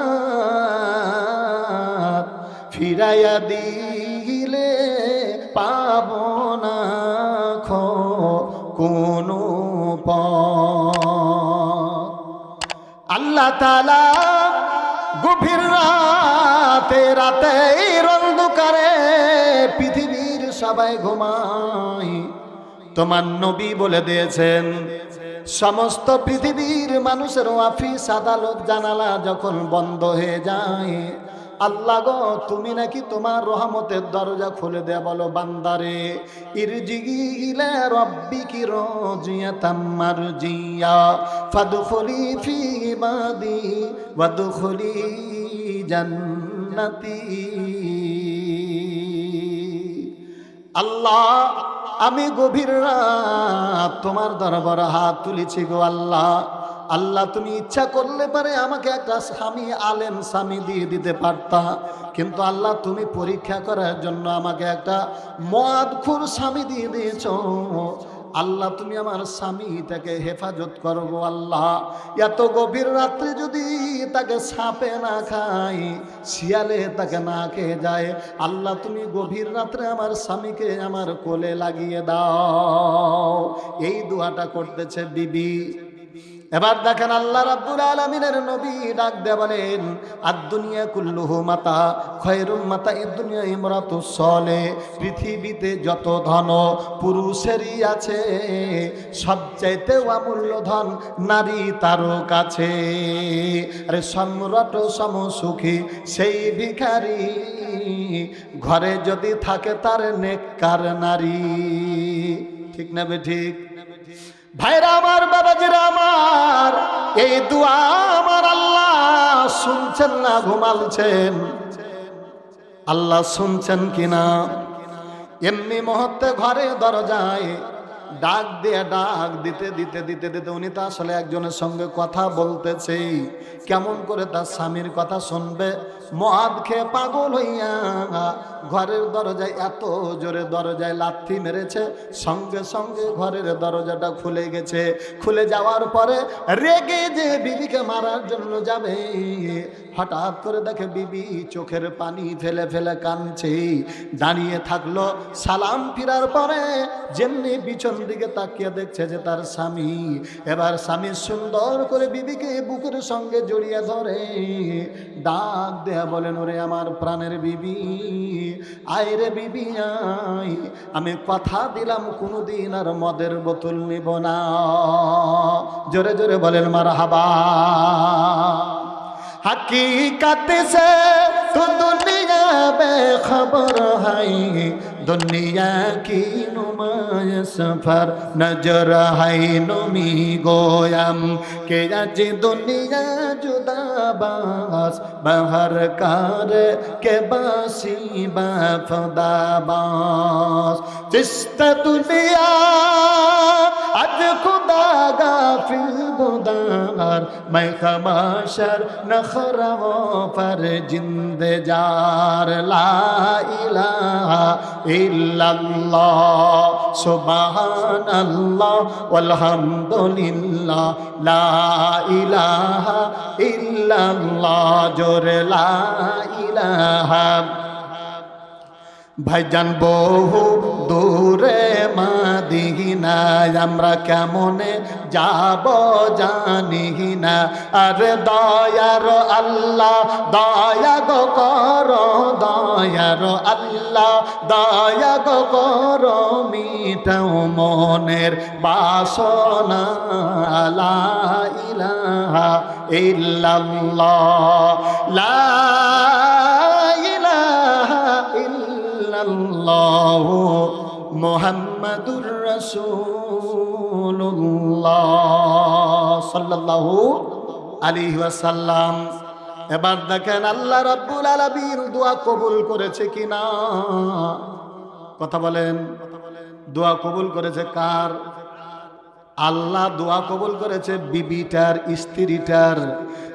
ফিরাইয়া দিলে পাব না কোনো আল্লাহ তাআলা গভীর রাতে অন্ধকারে পৃথিবীর সবাই ঘুমায়, তোমার নবী বলে দিয়েছেন সমস্ত পৃথিবীর মানুষের অফিস আদালত জানালা যখন বন্ধ হয়ে যায়, আল্লাহ গো তুমি নাকি তোমার রহমতের দরজা খুলে দেয়া বলো বান্দারে, ইরজিগি ইলা রাব্বিকি রাজিয়াতাম মারজিয়া ফাদখুলি ফি ইবাদি ওয়াদখুলি জান্নাতি। আল্লাহ আমি গভীর রাত তোমার দরবারে হাত তুলেছি গো আল্লাহ, আল্লাহ তুমি ইচ্ছা করলে পারে আমাকে একটা স্বামী, আলেম স্বামী দিয়ে দিতে পারতা, কিন্তু আল্লাহ তুমি পরীক্ষা করার জন্য আমাকে একটা মদখোর স্বামী দিয়ে দিয়েছ। আল্লাহ তুমি আমার স্বামীটাকে হেফাজত করবো আল্লাহ, এত গভীর রাত্রে যদি তাকে সাপে না খায়, শিয়ালে তাকে না খেয়ে যায়, আল্লাহ তুমি গভীর রাত্রে আমার স্বামীকে আমার কোলে লাগিয়ে দাও। এই দোয়াটা করতেছে বিবি। এবার দেখেন আল্লাহ রাব্বুল আলামিনের নবী ডাক দিয়ে বলেন, আদ-দুনিয়া কুল্লুহু মাতা খায়রুম মাতা'id দুনিয়া ইমরাতুস সালেহ, পৃথিবীতে যত ধন পুরুষেরই আছে, সবচাইতে অমূল্য ধন নারী তার কাছে। আরে সম্রাট সমসুখী সেই ভিখারি, ঘরে যদি থাকে তার নেককার নারী। ঠিক না বে ঠিক? ভাইরা আমার, বাবাজিরা আমার, এই দোয়া আমার আল্লাহ শুনছেন না ঘুমালছেন? আল্লাহ শুনছেন কিনা? এমনি মুহূর্তে ঘরে দরজায় ডাক দিয়ে ডাক দিতে দিতে দিতে দিতে উনি তো আসলে একজনের সঙ্গে কথা বলতেছে, কেমন করে তার স্বামীর কথা শুনবে? মদ খেয়ে পাগল হইয়া ঘরের দরজায় এত জোরে দরজায় লাথি মেরেছে, সঙ্গে সঙ্গে ঘরের দরজাটা খুলে গেছে। খুলে যাওয়ার পরে রেগে যে বিবিকে মারার জন্য যাবে, হঠাৎ করে দেখে বিবি চোখের পানি ফেলে ফেলে কাঁদছে, দাঁড়িয়ে থাকলো। সালাম ফিরার পরে যেমনি পিছন দিকে তাকিয়ে দেখছে যে তার স্বামী। এবার স্বামী সুন্দর করে বিবিকে বুকের সঙ্গে জড়িয়ে ধরে ডাক দেয়া বলেন, ওরে আমার প্রাণের বিবি, আয় রে বিবি আয়, আমি কথা দিলাম কোনোদিন আর মদের বোতল নিব না। জোরে জোরে বলেন মারহাবা। हकीकत से तो दुनिया बेखबर है, दुनिया की नुमाया सफर नजर है नुमी गोयम के आज दुनिया जुदा बास बाहर कार के बासी बाफदा बास चिस्त दुनिया आज खुदा गाफिल बुदार मैं खमाशर नखराओ पर जिंदे जार ला इलाहा इल्लल्लाह सुबहानल्लाह वल्हम्दुलिल्लाह ला इलाहा इल्लल्लाह जोरे ला इलाहा। ভাইজান বহু দূরে মাদিনায় আমরা কেমনে যাব জানি না, আরে দয়ার আল্লাহ দয়া গো করো, দয়ার আল্লাহ দয়া গো করো, মিটাও মনের বাসনা লা ইলাহা ইল্লাল্লাহ লা ইল্লাল্লাহু মুহাম্মাদুর রাসূলুল্লাহ সাল্লাল্লাহু আলাইহি ওয়াসাল্লাম। এবার দেখেন আল্লাহ রাব্বুল আলামিন দোয়া কবুল করেছে কিনা, কথা বলেন। দোয়া কবুল করেছে কার? আল্লাহ দোয়া কবুল করেছে বিবিটার, স্ত্রীটার।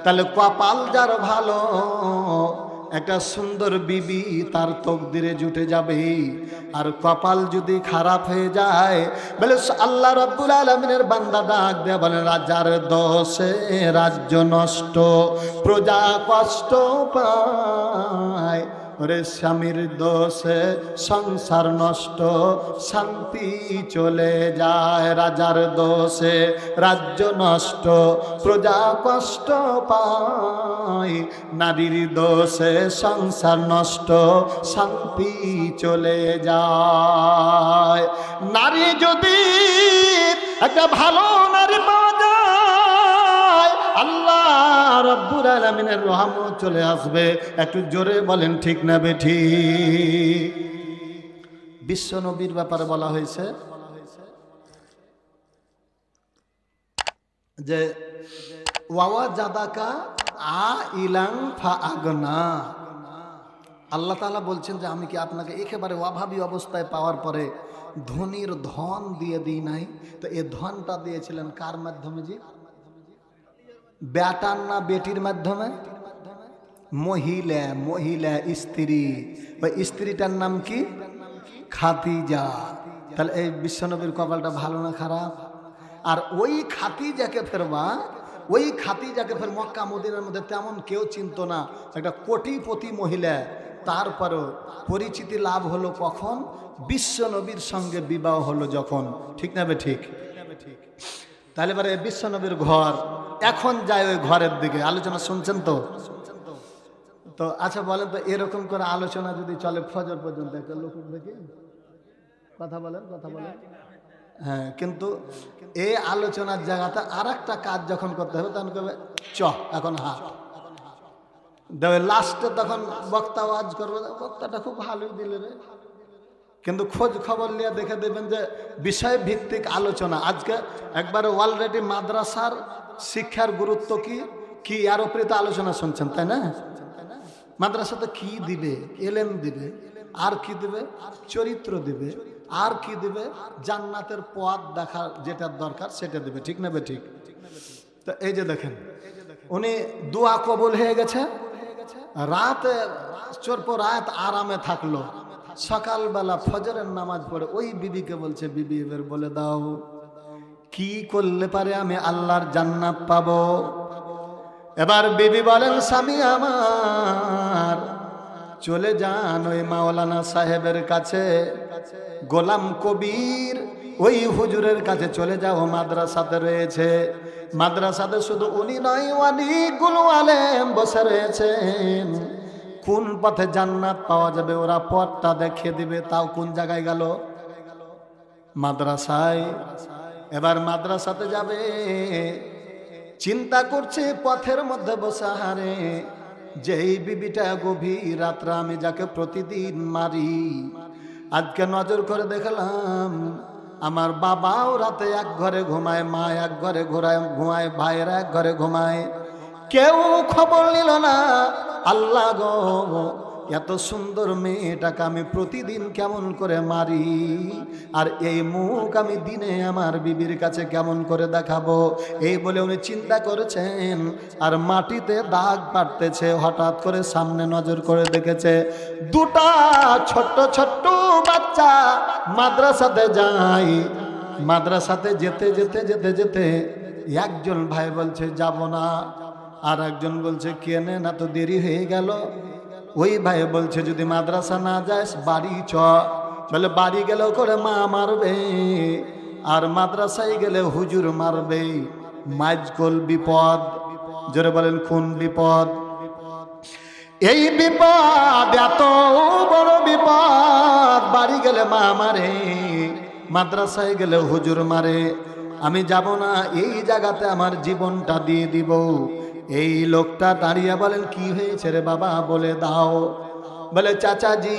তাহলে কপাল যার ভালো, একটা সুন্দর বিবি তার তকদিরে জুটে যাবে। আর কপাল যদি খারাপ হয়ে যায়, বলে আল্লাহ রাব্বুল আলামিনের বান্দা ডাক দেয়া বলেন, রাজার দোষে রাজ্য নষ্ট, প্রজা কষ্ট পায়। ওরে স্বামীর দোষে সংসার নষ্ট, শান্তি চলে যায়। রাজার দোষে রাজ্য নষ্ট, প্রজা কষ্ট পায়। নারীর দোষে সংসার নষ্ট, শান্তি চলে যায়। নারী যদি একটা ভালো নারী পাওয়া যায়, আল্লাহ রাব্বুল আলামিনের রহমত চলে আসবে। একটু জোরে বলেন ঠিক না বেঠিক? বিশ্ব নবীর ব্যাপারে বলা হয়েছে যে ওয়াওয়া জাদাকা আ ইলাং ফা আগনা। আল্লাহ তাআলা বলছেন যে আমি কি আপনাকে একেবারে অভাবী অবস্থায় পাওয়ার পরে ধনীর ধন দিয়ে দিই নাই? তো এই ধনটা দিয়েছিলেন কার মাধ্যমে? জি, বেটার না বেটির মাধ্যমে? মহিলা, মহিলা স্ত্রী। ওই স্ত্রীটার নাম কি? খাদিজা। তাহলে এই বিশ্বনবীর কপালটা ভালো না খারাপ? আর ওই খাদিজাকে ফেরবা, ওই খাদিজাকে ফের মক্কা মদিনার মধ্যে তেমন কেউ চিনতো না, একটা কোটিপতি মহিলা। তারপরও পরিচিতি লাভ হলো কখন? বিশ্বনবীর সঙ্গে বিবাহ হলো যখন। ঠিক না বে ঠিক? তাহলে এবারে বিশ্বনবীর ঘর, এখন যায় ওই ঘরের দিকে। আলোচনা শুনছেন তো? তো আচ্ছা বলেন তো, এরকম করে আলোচনা যদি চলে ফজর পর্যন্ত, একটা লোক দেখি কথা বলেন, কথা বলেন। হ্যাঁ, কিন্তু এই আলোচনার জায়গাতে আর একটা কাজ যখন করতে হবে, তখন কবে চ এখন হাট দেবে। লাস্টে তখন বক্তা ওয়াজ করবে, বক্তাটা খুব ভালোই দিলে রে, কিন্তু খোঁজ খবর নিয়ে দেখে দেবেন যে বিষয় ভিত্তিক আলোচনা। আজকে একবারে অলরেডি মাদ্রাসার শিক্ষার গুরুত্ব কি কি এর উপরে তো আলোচনা শুনছেন, তাই না? মাদ্রাসাতে কি দিবে? এলেম দিবে। আর কি দিবে? চরিত্র দিবে। আর কি দিবে? জান্নাতের পথ দেখা যেটা দরকার সেটা দিবে। ঠিক না বে ঠিক? তো এই যে দেখেন, উনি দোয়া কবুল হয়ে গেছে। রাতে চোরপ রাত আরামে থাকলো। সকালবেলা ফজরের নামাজ পড়ে ওই বিবিকে বলছে, বিবি এবার বলে দাও কি করলে পারে আমি আল্লাহর জান্নাত পাবো? এবার বিবি বলেন, স্বামী আমার চলে যান ওই মাওলানা সাহেবের কাছে, গোলাম কবির ওই হুজুরের কাছে চলে যাও, মাদ্রাসাতে রয়েছে। মাদ্রাসাতে শুধু উনি নয়, অনেকগুলো আলেম বসে রয়েছেন। কোন পথে জান্নাত পাওয়া যাবে ওরা পথটা দেখিয়ে দিবে। তাও কোন জায়গায় গেল? মাদ্রাসায়। এবার মাদ্রাসাতে যাবে, চিন্তা করছে পথের মধ্যে বসে, হারে যেই বিবিটা গভীর রাত্রে আমি যাকে প্রতিদিন মারি, আজকে নজর করে দেখলাম আমার বাবাও রাতে এক ঘরে ঘুমায়, মা এক ঘরে ঘুমায়, ভাইয়েরা এক ঘরে ঘুমায়, কেউ খবর নিল না। আল্লাহ গো, এত সুন্দর মেয়েটাকে আমি প্রতিদিন কেমন করে মারি, আর এই মুখ আমি দিনে আমার বিবির কাছে কেমন করে দেখাবো? এই বলে উনি চিন্তা করেছেন, আর মাটিতে দাগ কাটতেছে। হঠাৎ করে সামনে নজর করে দেখেছে দুটা ছোট্ট ছোট্ট বাচ্চা মাদ্রাসাতে যায়। মাদ্রাসাতে যেতে যেতে যেতে যেতে একজন ভাই বলছে যাব না, আর একজন বলছে কেনে না, তো দেরি হয়ে গেল। ওই ভাই বলছে যদি মাদ্রাসা না যাস বাড়ি চ। বলে বাড়ি গেলেও করে মা মারবে, আর মাদ্রাসায় গেলে হুজুর মারবে। মাইজকল বিপদ। জোরে বলেন কোন বিপদ? এই বিপদ এত বড় বিপদ, বাড়ি গেলে মা মারে, মাদ্রাসায় গেলে হুজুর মারে। আমি যাব না, এই জায়গাতে আমার জীবনটা দিয়ে দিব। এই লোকটা দাঁড়িয়ে বলেন, কি হয়েছে রে বাবা বলে দাও। বলে চাচাজি,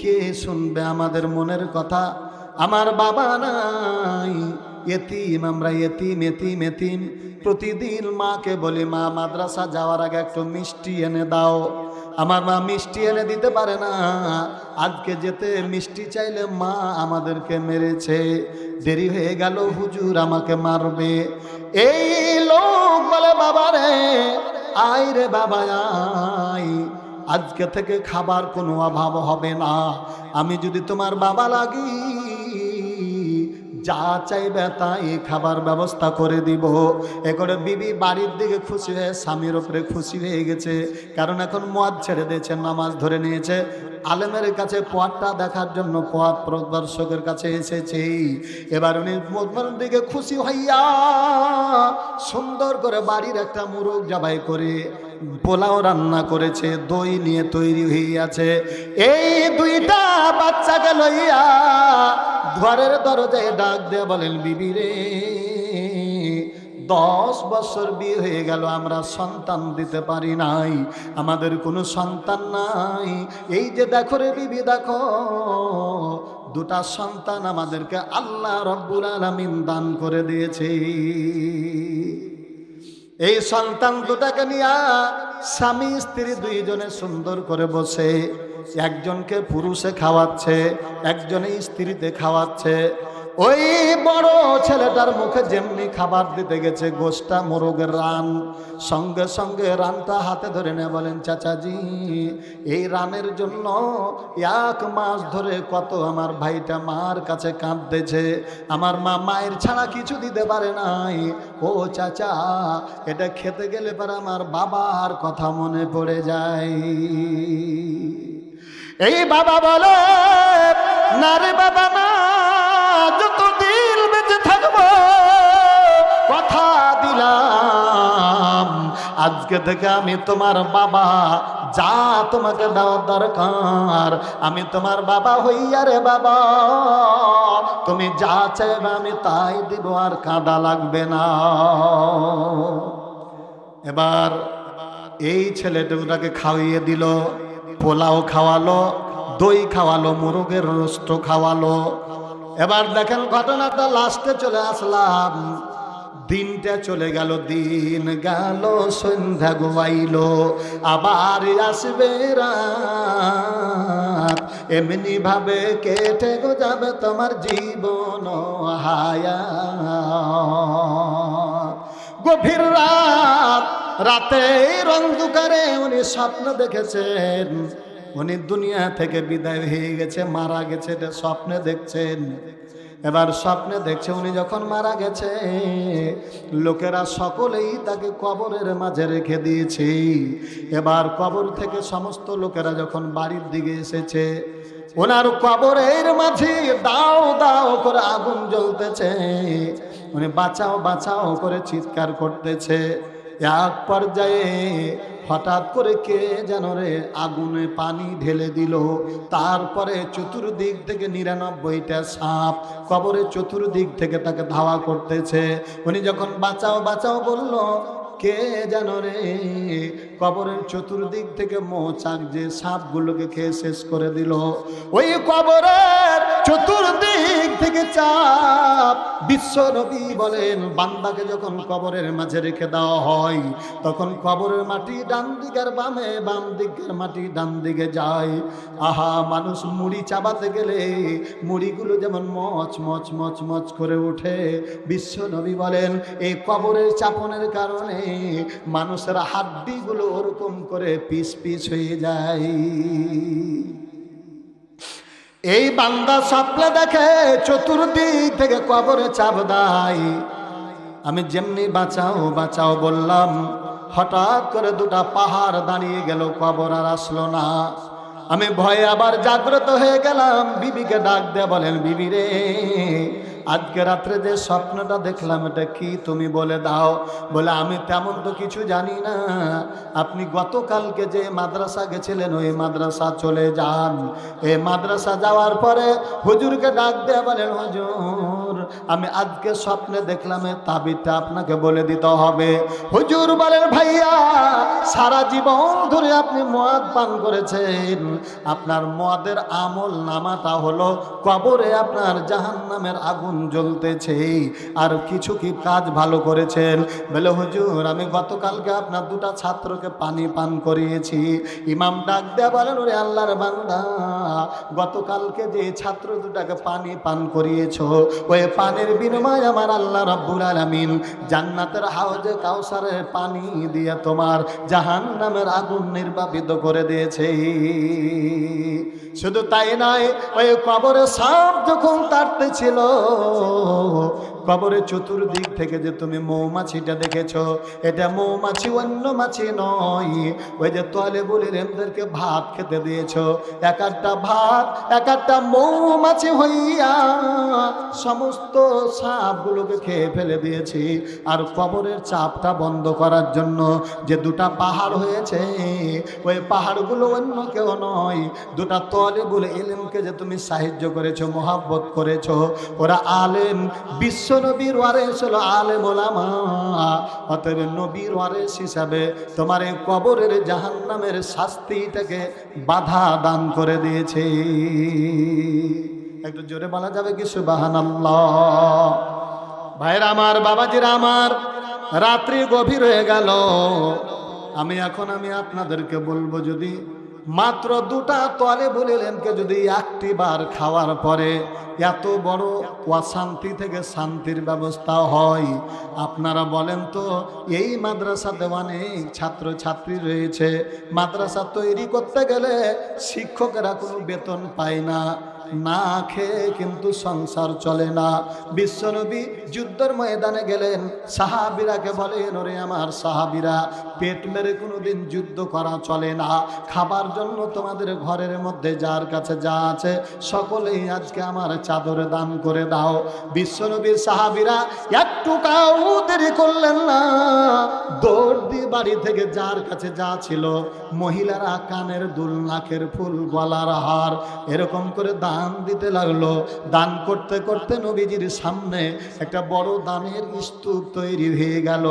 কে শুনবে আমাদের মনের কথা? আমার বাবা নাই, এতিম, আমরা এতিম এতিম এতিম। প্রতিদিন মাকে বলি, মা মাদ্রাসা যাওয়ার আগে একটু মিষ্টি এনে দাও। আমার মা মিষ্টি এনে দিতে পারে না। আজকে যেতে মিষ্টি চাইলে মা আমাদেরকে মেরেছে। দেরি হয়ে গেল, হুজুর আমাকে মারবে। এই লোক বলে, বাবা রে আয় রে বাবা আয়, আজকে থেকে খাবার কোনো অভাব হবে না। আমি যদি তোমার বাবা লাগি, যা চাইবে তাই খাবার ব্যবস্থা করে দিব। এ করে বিবি বাড়ির দিকে খুশি হয়ে স্বামীর ওপরে খুশি হয়ে গেছে, কারণ এখন মুয়াজ ছেড়ে দিয়েছে, নামাজ ধরে নিয়েছে। আলেমের কাছে পথটা দেখার জন্য পথ প্রদর্শকের কাছে এসেছে। এবার উনি মোহরের দিকে খুশি হইয়া সুন্দর করে বাড়ির একটা মুরগ জবাই করে পোলাও রান্না করেছে, দই নিয়ে তৈরি হয়ে আছে। এই দুইটা বাচ্চাকে লইয়া ঘরের দরজায় ডাক দিয়ে বলেন, বিবি রে 10 বছর বিয়ে হয়ে গেল, আমরা সন্তান দিতে পারি নাই, আমাদের কোনো সন্তান নাই। এই যে দেখো রে বিবি, দেখো দুটা সন্তান আমাদেরকে আল্লাহ রব্বুল আলামিন দান করে দিয়েছে। এই সন্তান দুটাকে নিয়ে স্বামী স্ত্রী দুইজনে সুন্দর করে বসে, একজনকে পুরুষে খাওয়াচ্ছে, একজনে স্ত্রীতে খাওয়াচ্ছে। ওই বড় ছেলেটার মুখে যেমনি খাবার দিতে গেছে, গোশটা মোরগের রান, সঙ্গে সঙ্গে রানটা হাতে ধরে নিয়ে বলেন, চাচাজি এই রানের জন্য 1 মাস ধরে কত আমার ভাইটা মার কাছে কাঁদতেছে, আমার মা মায়ের ছাড়া কিছু দিতে পারে নাই। ও চাচা, এটা খেতে গেলে পর আমার বাবার কথা মনে পড়ে যায়। এই বাবা বলে, না রে বাবা না, যতদিন বেঁচে থাকবো কথা দিলাম আজকে থেকে আমি তোমার বাবা, যা তোমাকে দেওয়া দরকার আমি তোমার বাবা হইয়া রে বাবা, তুমি যা চাইবে আমি তাই দিব, আর কাঁদা লাগবে না। এবার এই ছেলেটাকে খাওয়িয়ে দিল, পোলাও খাওয়ালো, দই খাওয়ালো, মুরগের রোস্ট খাওয়ালো। এবার দেখেন ঘটনাটা লাস্টে চলে আসলাম। দিনটা চলে গেল, দিন গেল, সন্ধ্যা গোয়াইল, আবার আসবে রাত, এমনি ভাবে কেটে গো যাবে তোমার জীবন হায়াত। গভীর রাত, রাতের অন্ধকারে উনি স্বপ্ন দেখেছেন, উনি দুনিয়া থেকে বিদায় হয়ে গেছে, মারা গেছে, এটা স্বপ্নে দেখছেন। এবার স্বপ্নে দেখছে উনি যখন মারা গেছে, লোকেরা সকলেই তাকে কবরের মাঝে রেখে দিয়েছে। এবার কবর থেকে সমস্ত লোকেরা যখন বাড়ির দিকে এসেছে, ওনার কবরের মাঝে দাও দাও করে আগুন জ্বলতেছে, উনি বাঁচাও বাঁচাও করে চিৎকার করতেছে। এক পর্যায়ে হঠাৎ করে কে যেন রে আগুনে পানি ঢেলে দিল, তারপরে চতুর্দিক থেকে 99টা সাপ কবরের চতুর্দিক থেকে তাকে ধাওয়া করতেছে। উনি যখন বাঁচাও বাঁচাও বলল, কে যেন রে কবরের চতুর্দিক থেকে মৌচাক যে সাপগুলোকে খেয়ে শেষ করে দিল। ওই কবরের চতুর্দিক থেকে চাপ। বিশ্ব নবী বলেন, বান্দাকে যখন কবরের মাঝে রেখে দেওয়া হয়, তখন কবরের মাটি ডান দিকের বামে, বাম দিকের মাটি ডান দিকে যায়। আহা, মানুষ মুড়ি চাবাতে গেলে মুড়িগুলো যেমন মচ মচ মচ মচ করে ওঠে, বিশ্ব নবী বলেন এই কবরের চাপনের কারণে মানুষের হাড্ডিগুলো ওরকম করে পিস পিস হয়ে যায়। এই বান্দা স্বপ্নে দেখে চতুর্দিক থেকে কবরে চাপ দেয়। আমি যেমনি বাঁচাও বাঁচাও বললাম, হঠাৎ করে দুটা পাহাড় দাঁড়িয়ে গেল, কবর আর আসলো না। আমি ভয়ে আবার জাগ্রত হয়ে গেলাম, বিবিকে ডাক দিয়ে বলেন, বিবি রে আজকে রাত্রে যে স্বপ্নটা দেখলাম এটা কি তুমি বলে দাও। বলে, আমি তেমন তো কিছু জানি না, আপনি গতকালকে যে মাদ্রাসা গেছিলেন ওই মাদ্রাসা চলে যান। এই মাদ্রাসা যাওয়ার পরে হুজুরকে ডাক দিয়ে বলেন, হুজুর আমি আজকে স্বপ্নে দেখলাম এই তাবিজটা আপনাকে বলে দিতে হবে। হুজুর বলেন, ভাইয়া সারা জীবন ধরে আপনি মদ পান করেছেন, আপনার মদের আমল নামাটা হলো কবরে আপনার জাহান্নামের আগুন জ্বলতেছে, আর কিছু কি কাজ ভালো করেছেন? বলে, হুজুর আমি গতকালকে আপনার দুটা ছাত্রকে পানি পান করিয়েছি। ইমাম ডাক দেয়া বলেন, ওরে আল্লাহর বান্দা, গতকালকে যে ছাত্র দুটাকে পানি পান করিয়েছো, ওই পানির বিনিময়ে আমার আল্লাহ রাব্বুল আলামিন জান্নাতের হাউজে কাউসারের পানি দিয়ে তোমার জাহান্নামের আগুন নির্বাপিত করে দিয়েছে। শুধু তাই নয়, ওই কবরে সাপ যখন তাড়তেছিল, কবরের চতুর্দিক থেকে যে তুমি মৌমাছিটা দেখেছো, এটা মৌমাছি, অন্য মাছি নয়। ওই যে তালেবুল ইলমদেরকে ভাত খেতে দিয়েছো, এক একটা ভাত এক একটা মৌমাছি হইয়া সমস্ত সাপগুলোকে খেয়ে ফেলে দিয়েছি। আর কবরের চাপটা বন্ধ করার জন্য যে দুটা পাহাড় হয়েছে, ওই পাহাড়গুলো অন্য কেউ নয়, দুটা তালেবুল ইলমকে যে তুমি সাহায্য করেছো, মহাব্বত করেছো, ওরা আলেম, বিশ্ব নবীর ওয়ারিস হলো আলেম ওলামা। অতএব নবীর ওয়ারিস হিসাবে তোমার এই কবরের জাহান্নামের শাস্তিটাকে বাধা দান করে দিয়েছে। একটু জোরে বলা যাবে কি সুবহানাল্লাহ? ভাইরা আমার, বাবাজিরা আমার, রাত্রি গভীর হয়ে গেল। আমি আপনাদেরকে বলবো, যদি মাত্র দুটা তালেবুল ইলমকে যদি একটি বার খাওয়ার পরে এত বড় অশান্তি থেকে শান্তির ব্যবস্থা হয়, আপনারা বলেন তো, এই মাদ্রাসাতে অনেক ছাত্র ছাত্রী রয়েছে, মাদ্রাসা তৈরি করতে গেলে শিক্ষকেরা কোনো বেতন পায় না, না খেয়ে কিন্তু সংসার চলে না। বিশ্বনবী যুদ্ধের ময়দানে গেলেন, সাহাবীরাকে বলেন, ওরে আমার সাহাবীরা, পেট মেরে কোনোদিন যুদ্ধ করা চলে না, খাবার জন্য তোমাদের ঘরের মধ্যে যার কাছে যা আছে সকলেই আজকে আমার চাদরে দান করে দাও। বিশ্বনবীর সাহাবীরা একটু কাউ দেরি করলেন না, দৌড় দিয়ে বাড়ি থেকে যার কাছে যা ছিল, মহিলারা কানের দুল, নাকের ফুল, গলার হার, এরকম করে দান দিতে লাগলো। দান করতে করতে নবীজির সামনে একটা বড় দানের স্তূপ তৈরি হয়ে গেল।